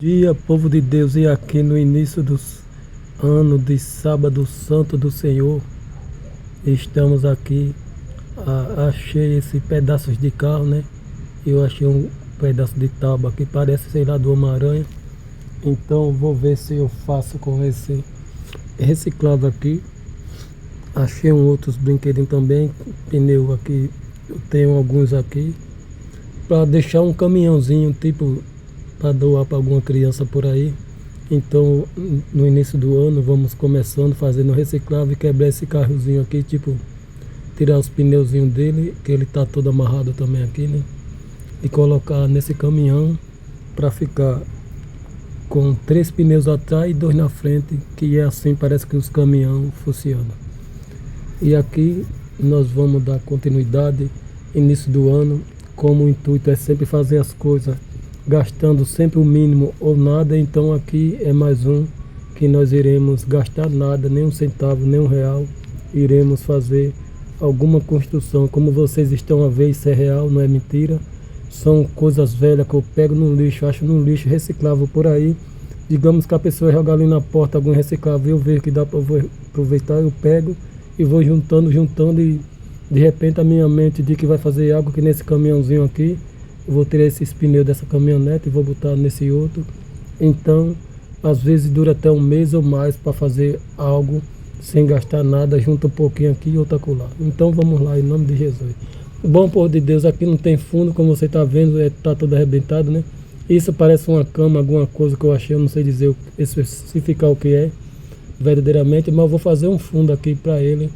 Dia, povo de Deus, e aqui no início dos anos de sábado santo do Senhor, estamos aqui, achei esse pedaços de carro, né? Eu achei um pedaço de tábua que parece, sei lá, do Homem-Aranha. Então vou ver se eu faço com esse reciclado aqui. Achei outros brinquedinhos também, pneu aqui, eu tenho alguns aqui, para deixar um caminhãozinho, tipo, para doar para alguma criança por aí. Então, no início do ano, vamos começando fazendo reciclável e quebrar esse carrozinho aqui, tipo, tirar os pneuzinhos dele, que ele tá todo amarrado também aqui, né? E colocar nesse caminhão para ficar com 3 pneus atrás e 2 na frente, que é assim, parece que os caminhões funcionam. E aqui nós vamos dar continuidade, início do ano, como o intuito é sempre fazer as coisas gastando sempre o mínimo ou nada, então aqui é mais um que nós iremos gastar nada, nem um centavo, nem um real, iremos fazer alguma construção. Como vocês estão a ver, isso é real, não é mentira, são coisas velhas que eu pego no lixo, acho no lixo reciclável por aí. Digamos que a pessoa joga ali na porta algum reciclável, eu vejo que dá para aproveitar, eu pego e vou juntando e de repente a minha mente diz que vai fazer algo que nesse caminhãozinho aqui. Eu vou tirar esses pneus dessa caminhonete e vou botar nesse outro. Então, às vezes dura até um mês ou mais para fazer algo sem gastar nada, junta um pouquinho aqui e outro acolá. Então vamos lá, em nome de Jesus. O bom povo de Deus, aqui não tem fundo, como você está vendo, está todo arrebentado, né? Isso parece uma cama, alguma coisa que eu achei, eu não sei dizer, especificar o que é verdadeiramente, mas eu vou fazer um fundo aqui para ele,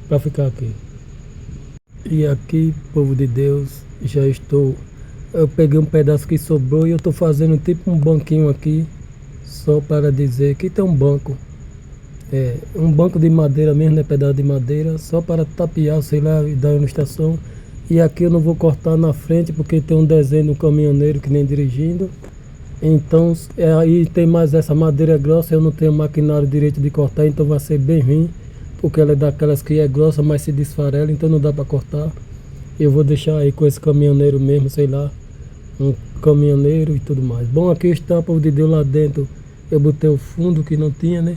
para ficar aqui. E aqui, povo de Deus, já estou. Eu peguei um pedaço que sobrou e eu estou fazendo tipo um banquinho aqui, só para dizer que tem um banco. É um banco de madeira mesmo, né? Pedaço de madeira, só para tapear, sei lá, e dar uma estação. E aqui eu não vou cortar na frente porque tem um desenho do caminhoneiro que nem dirigindo. Então, aí tem mais essa madeira grossa, eu não tenho maquinário direito de cortar, então vai ser bem ruim, porque ela é daquelas que é grossa, mas se desfarela, então não dá para cortar. Eu vou deixar aí com esse caminhoneiro mesmo, sei lá, um caminhoneiro e tudo mais. Bom, aqui está, povo de Deus, lá dentro eu botei o fundo que não tinha, né?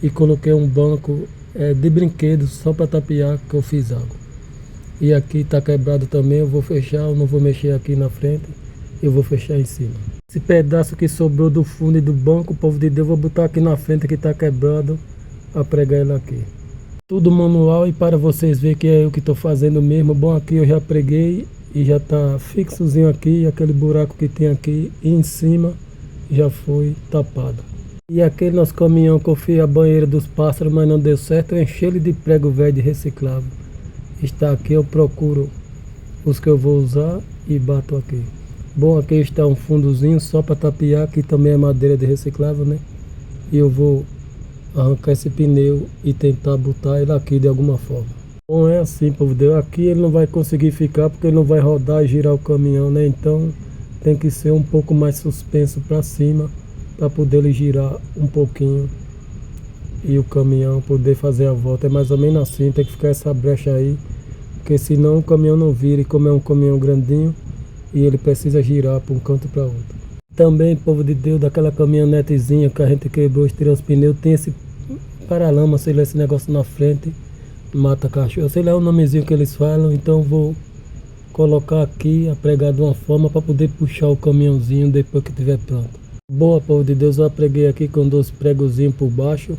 E coloquei um banco de brinquedos só para tapear que eu fiz algo. E aqui está quebrado também, eu vou fechar, eu não vou mexer aqui na frente, eu vou fechar em cima. Esse pedaço que sobrou do fundo e do banco, povo de Deus, eu vou botar aqui na frente que está quebrado, para pregar ele aqui. Tudo manual e para vocês verem que é eu que estou fazendo mesmo. Bom, aqui eu já preguei e já está fixozinho aqui, aquele buraco que tem aqui e em cima já foi tapado. E aquele nosso caminhão que eu fiz a banheira dos pássaros, mas não deu certo, eu enchi ele de prego velho de reciclável. Está aqui, eu procuro os que eu vou usar e bato aqui. Bom, aqui está um fundozinho só para tapear, aqui também é madeira de reciclável, né? E eu vou arrancar esse pneu e tentar botar ele aqui de alguma forma. Bom, é assim, povo de Deus, aqui ele não vai conseguir ficar porque ele não vai rodar e girar o caminhão, né? Então tem que ser um pouco mais suspenso para cima para poder ele girar um pouquinho e o caminhão poder fazer a volta. É mais ou menos assim, tem que ficar essa brecha aí, porque senão o caminhão não vira, e como é um caminhão grandinho e ele precisa girar para um canto para outro. Também, povo de Deus, daquela caminhonetezinha que a gente quebrou, tirou os pneus, tem esse paralama, sei lá, esse negócio na frente, mata cachorro, sei lá o nomezinho que eles falam, então vou colocar aqui, apregar de uma forma para poder puxar o caminhãozinho depois que estiver pronto. Boa, povo de Deus, eu apreguei aqui com 2 pregozinhos por baixo,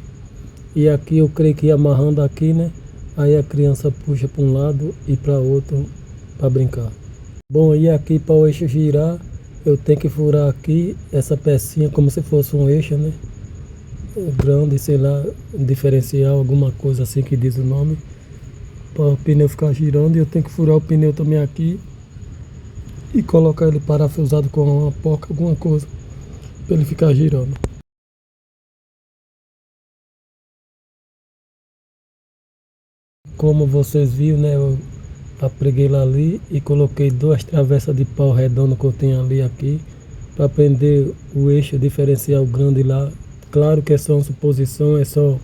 e aqui eu creio que amarrando aqui, né, aí a criança puxa para um lado e para outro para brincar. Bom, e aqui para o eixo girar, eu tenho que furar aqui essa pecinha como se fosse um eixo, né? Grande, sei lá, diferencial, alguma coisa assim que diz o nome, para o pneu ficar girando. E eu tenho que furar o pneu também aqui e colocar ele parafusado com uma porca, alguma coisa, para ele ficar girando. Como vocês viram, né? Eu apreguei lá ali e coloquei 2 travessas de pau redondo que eu tenho ali aqui para prender o eixo diferencial grande lá. Claro que é só uma suposição, é só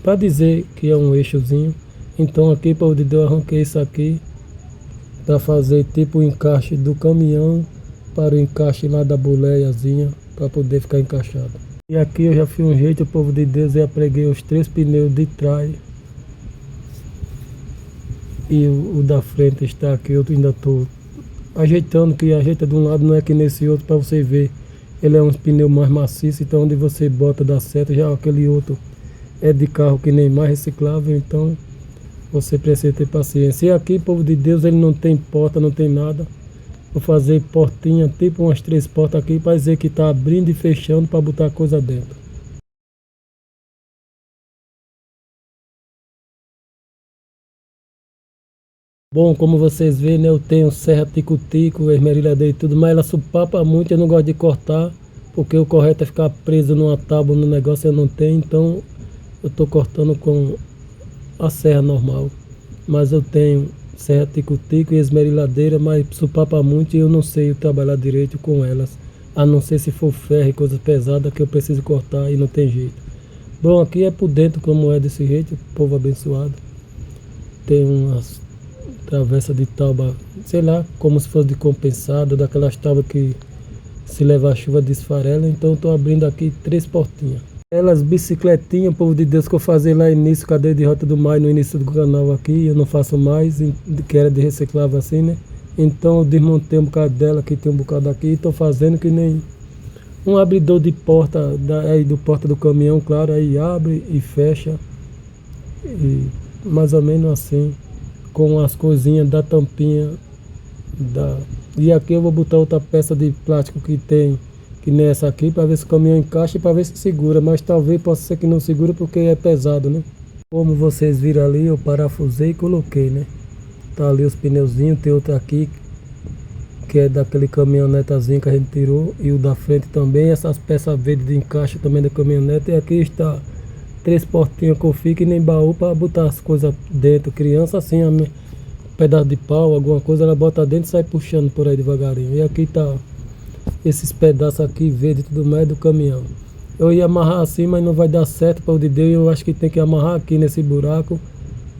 para dizer que é um eixozinho. Então aqui, povo de Deus, eu arranquei isso aqui para fazer tipo o encaixe do caminhão para o encaixe lá da boleiazinha, para poder ficar encaixado. E aqui eu já fiz um jeito, o povo de Deus, eu preguei os 3 pneus de trás. E o da frente está aqui, eu ainda estou ajeitando, que ajeita de um lado, não é que nesse outro, para você ver. Ele é um pneu mais maciço, então onde você bota dá certo, já aquele outro é de carro que nem mais reciclável, então você precisa ter paciência. E aqui, povo de Deus, ele não tem porta, não tem nada. Vou fazer portinha, tipo umas 3 portas aqui, para dizer que está abrindo e fechando para botar coisa dentro. Bom, como vocês veem, né, eu tenho serra tico-tico, esmerilhadeira e tudo, mas ela supapa muito, eu não gosto de cortar, porque o correto é ficar preso numa tábua, no negócio eu não tenho, então eu estou cortando com a serra normal. Mas eu tenho serra tico-tico e esmerilhadeira, mas supapa muito e eu não sei trabalhar direito com elas, a não ser se for ferro e coisas pesadas que eu preciso cortar e não tem jeito. Bom, aqui é por dentro como é desse jeito, povo abençoado. Tem umas travessa de tábua, sei lá, como se fosse de compensado, daquelas tábuas que se levar a chuva desfarela. Então estou abrindo aqui 3 portinhas. Elas bicicletinhas, povo de Deus, que eu fazia lá no início, cadeia de Rota do Mar, no início do canal aqui, eu não faço mais, que era de reciclável assim, né? Então eu desmontei um bocado dela, aqui tem um bocado aqui, e estou fazendo que nem um abridor de porta, aí do porta do caminhão, claro, aí abre e fecha, e mais ou menos assim, com as coisinhas da tampinha da... E aqui eu vou botar outra peça de plástico que tem, que nem essa aqui, para ver se o caminhão encaixa e para ver se segura, mas talvez possa ser que não segura porque é pesado, né? Como vocês viram ali, eu parafusei e coloquei, né? Tá ali os pneuzinhos, tem outro aqui que é daquele caminhonetazinho que a gente tirou, e o da frente também, essas peças verdes de encaixe também da caminhonete. E aqui está 3 portinhas que eu fico e nem baú para botar as coisas dentro. Criança assim, um pedaço de pau, alguma coisa, ela bota dentro e sai puxando por aí devagarinho. E aqui tá esses pedaços aqui verde e tudo mais do caminhão. Eu ia amarrar assim, mas não vai dar certo para o de Deus. Eu acho que tem que amarrar aqui nesse buraco,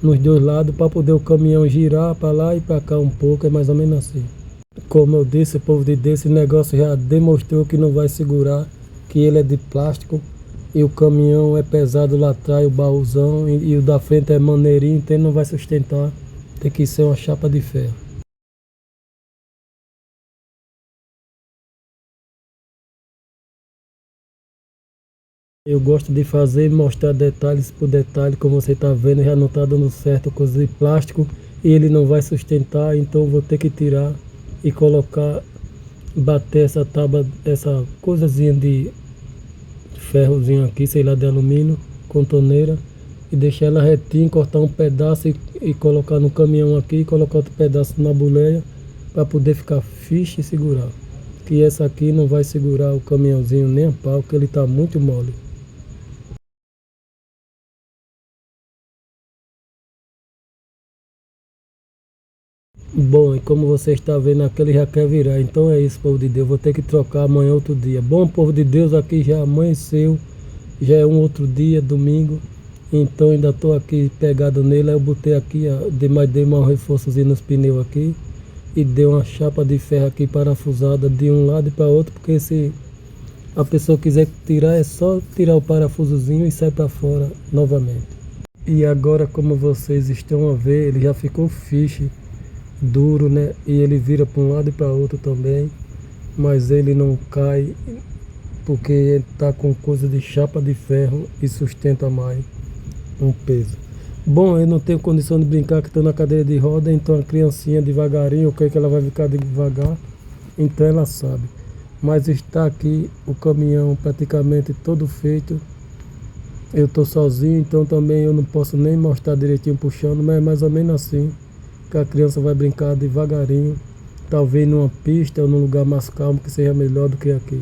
nos 2 lados, para poder o caminhão girar para lá e para cá um pouco. É mais ou menos assim. Como eu disse, povo de Deus, esse negócio já demonstrou que não vai segurar, que ele é de plástico. E o caminhão é pesado lá atrás, o baúzão, e o da frente é maneirinho, então ele não vai sustentar. Tem que ser uma chapa de ferro. Eu gosto de fazer e mostrar detalhes por detalhe, como você está vendo, já não está dando certo, coisa de plástico, e ele não vai sustentar, então eu vou ter que tirar e colocar, bater essa tábua, essa coisazinha de ferrozinho aqui, sei lá, de alumínio, com torneira, e deixar ela retinha, cortar um pedaço e colocar no caminhão aqui, e colocar outro pedaço na boleia, para poder ficar fixe e segurar. Que essa aqui não vai segurar o caminhãozinho nem a pau, que ele está muito mole. Bom, e como você está vendo aqui, ele já quer virar. Então é isso, povo de Deus. Vou ter que trocar amanhã outro dia. Bom, povo de Deus, aqui já amanheceu. Já é um outro dia, domingo. Então ainda estou aqui pegado nele. Aí eu botei aqui, dei mais um reforçozinho nos pneus aqui. E dei uma chapa de ferro aqui parafusada de um lado e para outro. Porque se a pessoa quiser tirar, é só tirar o parafusozinho e sai para fora novamente. E agora, como vocês estão a ver, ele já ficou fixe, duro, né? E ele vira para um lado e para outro também, mas ele não cai porque ele tá com coisa de chapa de ferro e sustenta mais um peso. Bom, eu não tenho condição de brincar que estou na cadeira de roda, então a criancinha devagarinho, eu creio que ela vai ficar devagar, então ela sabe. Mas está aqui o caminhão praticamente todo feito. Eu estou sozinho, então também eu não posso nem mostrar direitinho puxando, mas é mais ou menos assim que a criança vai brincar devagarinho, talvez numa pista ou num lugar mais calmo que seja melhor do que aqui.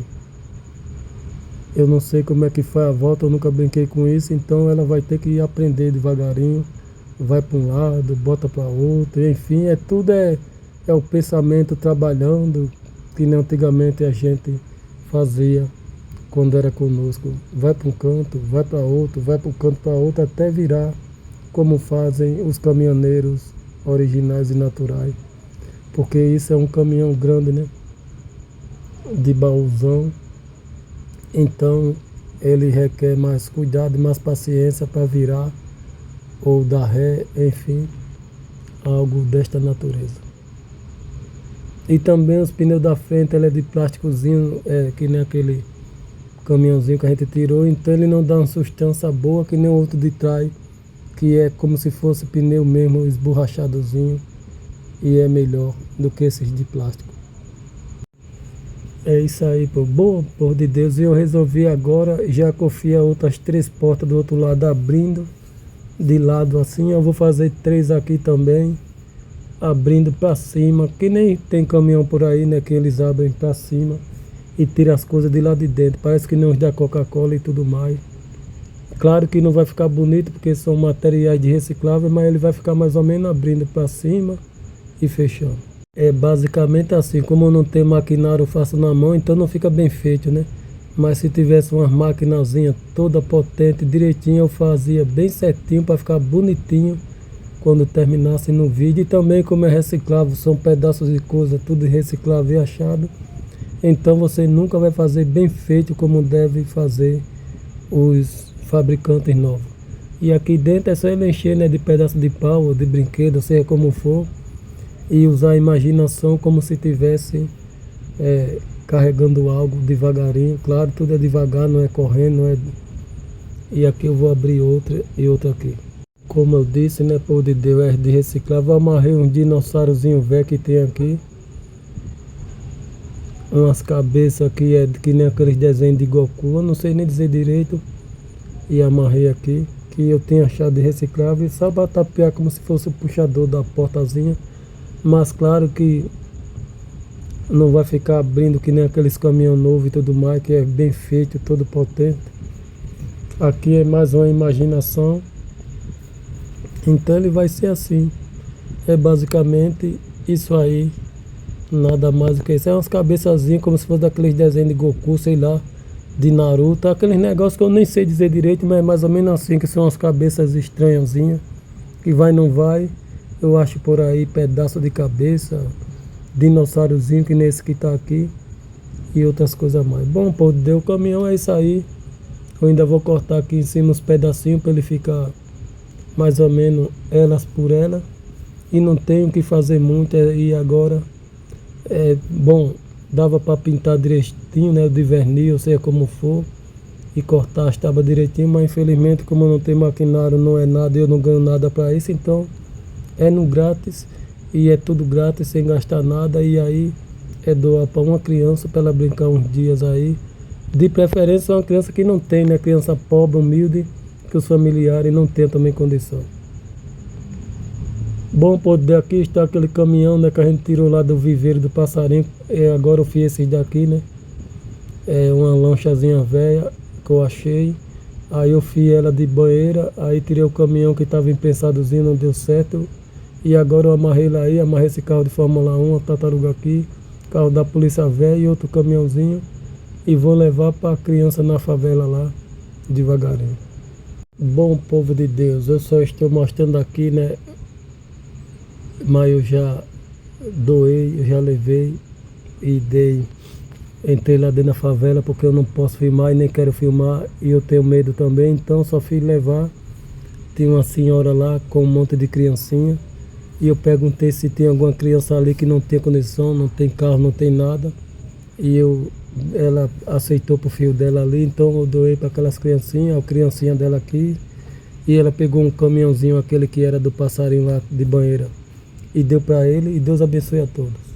Eu não sei como é que faz a volta, eu nunca brinquei com isso, então ela vai ter que aprender devagarinho, vai para um lado, bota para outro, enfim, é o pensamento trabalhando, que nem antigamente a gente fazia quando era conosco. Vai para um canto, vai para outro, vai para um canto para outro, até virar como fazem os caminhoneiros originais e naturais, porque isso é um caminhão grande, né? de baúzão. Então ele requer mais cuidado e mais paciência para virar ou dar ré, enfim, algo desta natureza. E também os pneus da frente, ele é de plásticozinho, que nem aquele caminhãozinho que a gente tirou, então ele não dá uma sustância boa que nem o outro de trás, que é como se fosse pneu mesmo, esborrachadozinho, e é melhor do que esses de plástico. É isso aí, pô. Boa, por de Deus. E eu resolvi agora, já confia outras 3 portas do outro lado abrindo, de lado assim. Eu vou fazer 3 aqui também, abrindo para cima, que nem tem caminhão por aí, né, que eles abrem para cima e tiram as coisas de lá de dentro. Parece que nem os da Coca-Cola e tudo mais. Claro que não vai ficar bonito porque são materiais de reciclável, mas ele vai ficar mais ou menos abrindo para cima e fechando. É basicamente assim, como eu não tenho maquinário, eu faço na mão, então não fica bem feito, né? Mas se tivesse uma maquinazinha toda potente, direitinho, eu fazia bem certinho para ficar bonitinho quando terminasse no vídeo. E também como é reciclável, são pedaços de coisa, tudo reciclável e achado. Então você nunca vai fazer bem feito como deve fazer os fabricantes novos. E aqui dentro é só ele encher, né, de pedaço de pau ou de brinquedo, seja como for, e usar a imaginação como se tivesse carregando algo devagarinho. Claro, tudo é devagar, não é correndo, não é... E aqui eu vou abrir outra e outra aqui. Como eu disse, né, por de Deus, é de reciclável. Eu amarrei um dinossaurozinho velho que tem aqui. Umas cabeças aqui, que nem aqueles desenhos de Goku, eu não sei nem dizer direito. E amarrei aqui, que eu tinha achado de reciclável, só para tapear como se fosse o puxador da portazinha. Mas claro que não vai ficar abrindo que nem aqueles caminhão novo e tudo mais, que é bem feito, todo potente. Aqui é mais uma imaginação. Então ele vai ser assim. É basicamente isso aí. Nada mais do que isso. É umas cabeçazinhas como se fosse daqueles desenhos de Goku, sei lá, de Naruto. Aqueles negócios que eu nem sei dizer direito, mas é mais ou menos assim, que são as cabeças estranhazinhas. Que vai, não vai. Eu acho por aí pedaço de cabeça, dinossaurozinho que nem esse que tá aqui. E outras coisas mais. Bom, pô, deu o caminhão, é isso aí. Eu ainda vou cortar aqui em cima uns pedacinhos para ele ficar mais ou menos elas por ela. E não tenho o que fazer muito. E agora, bom, dava para pintar direitinho, né, de verniz, ou seja como for, e cortar as tábuas direitinho, mas infelizmente como eu não tenho maquinário, não é nada, eu não ganho nada para isso, então é no grátis, e é tudo grátis, sem gastar nada, e aí é doar para uma criança para ela brincar uns dias aí, de preferência uma criança que não tem, né, criança pobre, humilde, que os familiares não têm também condição. Bom, pô, daqui está aquele caminhão, né, que a gente tirou lá do viveiro do passarinho. Agora eu fiz esse daqui, né? É uma lanchazinha velha que eu achei. Aí eu fiz ela de banheira, aí tirei o caminhão que estava impensadozinho, não deu certo. E agora eu amarrei lá aí, amarrei esse carro de Fórmula 1, a tartaruga aqui, carro da polícia velha e outro caminhãozinho. E vou levar para a criança na favela lá, devagarinho. Bom, povo de Deus, eu só estou mostrando aqui, né? Mas eu já doei, eu já levei e dei. Entrei lá dentro da favela porque eu não posso filmar e nem quero filmar e eu tenho medo também, então só fui levar. Tinha uma senhora lá com um monte de criancinha e eu perguntei se tem alguma criança ali que não tem condição, não tem carro, não tem nada. E ela aceitou pro filho dela ali, então eu doei para aquelas criancinhas, a criancinha dela aqui. E ela pegou um caminhãozinho, aquele que era do passarinho lá de banheira, e deu para ele, e Deus abençoe a todos.